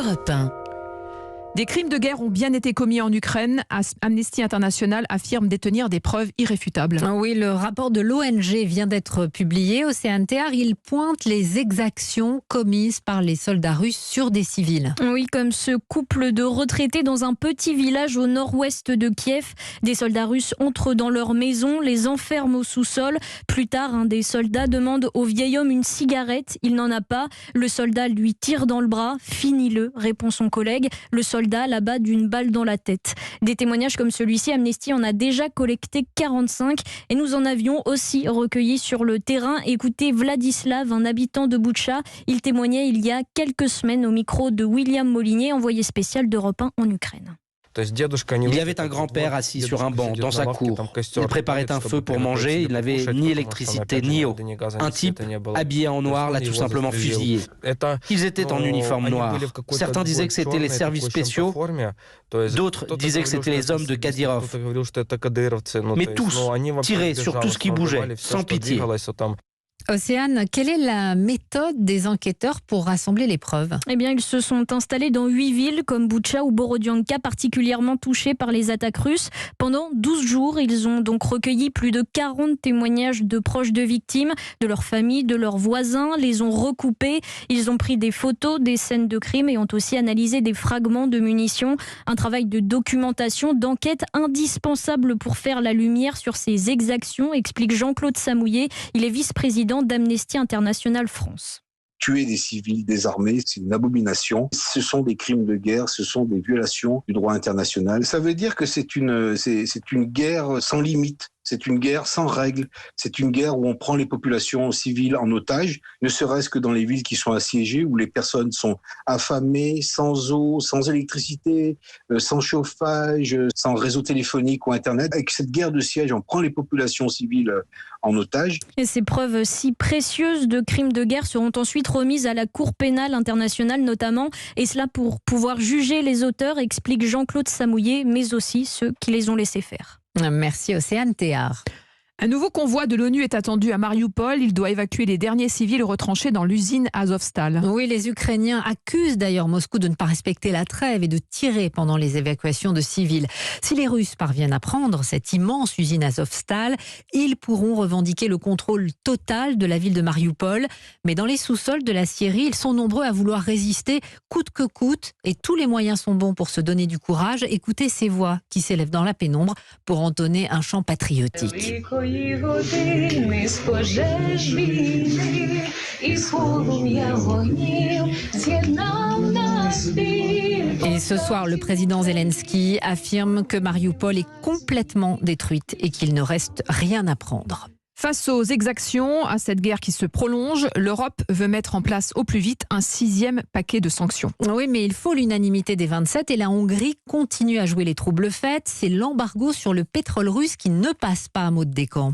Europe 1. Des crimes de guerre ont bien été commis en Ukraine. Amnesty International affirme détenir des preuves irréfutables. Oui, le rapport de l'ONG vient d'être publié. Océane Théard, il pointe les exactions commises par les soldats russes sur des civils. Oui, comme ce couple de retraités dans un petit village au nord-ouest de Kiev. Des soldats russes entrent dans leur maison, les enferment au sous-sol. Plus tard, un des soldats demande au vieil homme une cigarette. Il n'en a pas. Le soldat lui tire dans le bras. « Finis-le », répond son collègue. Le soldat l'abat d'une balle dans la tête. Des témoignages comme celui-ci, Amnesty en a déjà collecté 45 et nous en avions aussi recueilli sur le terrain. Écoutez Vladislav, un habitant de Boutcha. Il témoignait il y a quelques semaines au micro de William Molinier, envoyé spécial d'Europe 1 en Ukraine. Il y avait un grand-père assis sur un banc dans sa cour. Il préparait un feu pour manger, il n'avait ni électricité ni eau. Un type habillé en noir l'a tout simplement fusillé. Ils étaient en uniforme noir. Certains disaient que c'était les services spéciaux, d'autres disaient que c'était les hommes de Kadyrov. Mais tous tiraient sur tout ce qui bougeait, sans pitié. Océane, quelle est la méthode des enquêteurs pour rassembler les preuves ? Eh bien, ils se sont installés dans 8 villes comme Boutcha ou Borodianka, particulièrement touchées par les attaques russes. Pendant 12 jours, ils ont donc recueilli plus de 40 témoignages de proches de victimes, de leurs familles, de leurs voisins, les ont recoupés. Ils ont pris des photos des scènes de crime et ont aussi analysé des fragments de munitions. Un travail de documentation, d'enquête indispensable pour faire la lumière sur ces exactions, explique Jean-Claude Samouillet. Il est vice-président d'Amnesty International France. Tuer des civils désarmés, c'est une abomination. Ce sont des crimes de guerre, ce sont des violations du droit international. Ça veut dire que c'est une guerre sans limite. C'est une guerre sans règles. C'est une guerre où on prend les populations civiles en otage, ne serait-ce que dans les villes qui sont assiégées, où les personnes sont affamées, sans eau, sans électricité, sans chauffage, sans réseau téléphonique ou Internet. Avec cette guerre de siège, on prend les populations civiles en otage. Et ces preuves si précieuses de crimes de guerre seront ensuite remises à la Cour pénale internationale notamment, et cela pour pouvoir juger les auteurs, explique Jean-Claude Samouillet, mais aussi ceux qui les ont laissés faire. Merci Océane Théard. Un nouveau convoi de l'ONU est attendu à Mariupol. Il doit évacuer les derniers civils retranchés dans l'usine Azovstal. Oui, les Ukrainiens accusent d'ailleurs Moscou de ne pas respecter la trêve et de tirer pendant les évacuations de civils. Si les Russes parviennent à prendre cette immense usine Azovstal, ils pourront revendiquer le contrôle total de la ville de Mariupol. Mais dans les sous-sols de la Syrie, ils sont nombreux à vouloir résister coûte que coûte. Et tous les moyens sont bons pour se donner du courage. Écoutez ces voix qui s'élèvent dans la pénombre pour entonner un chant patriotique. Et ce soir, le président Zelensky affirme que Mariupol est complètement détruite et qu'il ne reste rien à prendre. Face aux exactions, à cette guerre qui se prolonge, l'Europe veut mettre en place au plus vite un 6e paquet de sanctions. Oui, mais il faut l'unanimité des 27 et la Hongrie continue à jouer les troubles-fêtes. C'est l'embargo sur le pétrole russe qui ne passe pas à Maud Descamps.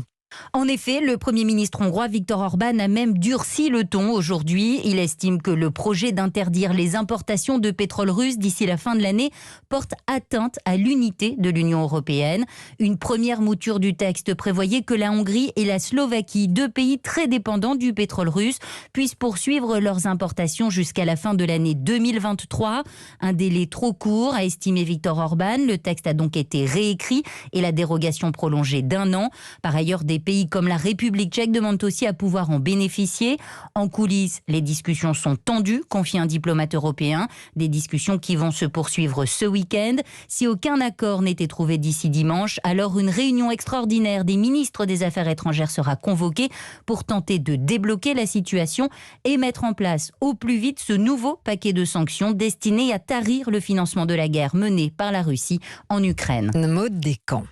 En effet, le Premier ministre hongrois Viktor Orban a même durci le ton aujourd'hui. Il estime que le projet d'interdire les importations de pétrole russe d'ici la fin de l'année porte atteinte à l'unité de l'Union européenne. Une première mouture du texte prévoyait que la Hongrie et la Slovaquie, 2 pays très dépendants du pétrole russe, puissent poursuivre leurs importations jusqu'à la fin de l'année 2023. Un délai trop court, a estimé Viktor Orban. Le texte a donc été réécrit et la dérogation prolongée d'1 an. Par ailleurs, des pays comme la République tchèque demandent aussi à pouvoir en bénéficier. En coulisses, les discussions sont tendues, confie un diplomate européen. Des discussions qui vont se poursuivre ce week-end. Si aucun accord n'était trouvé d'ici dimanche, alors une réunion extraordinaire des ministres des Affaires étrangères sera convoquée pour tenter de débloquer la situation et mettre en place au plus vite ce nouveau paquet de sanctions destiné à tarir le financement de la guerre menée par la Russie en Ukraine. Maud Descamps.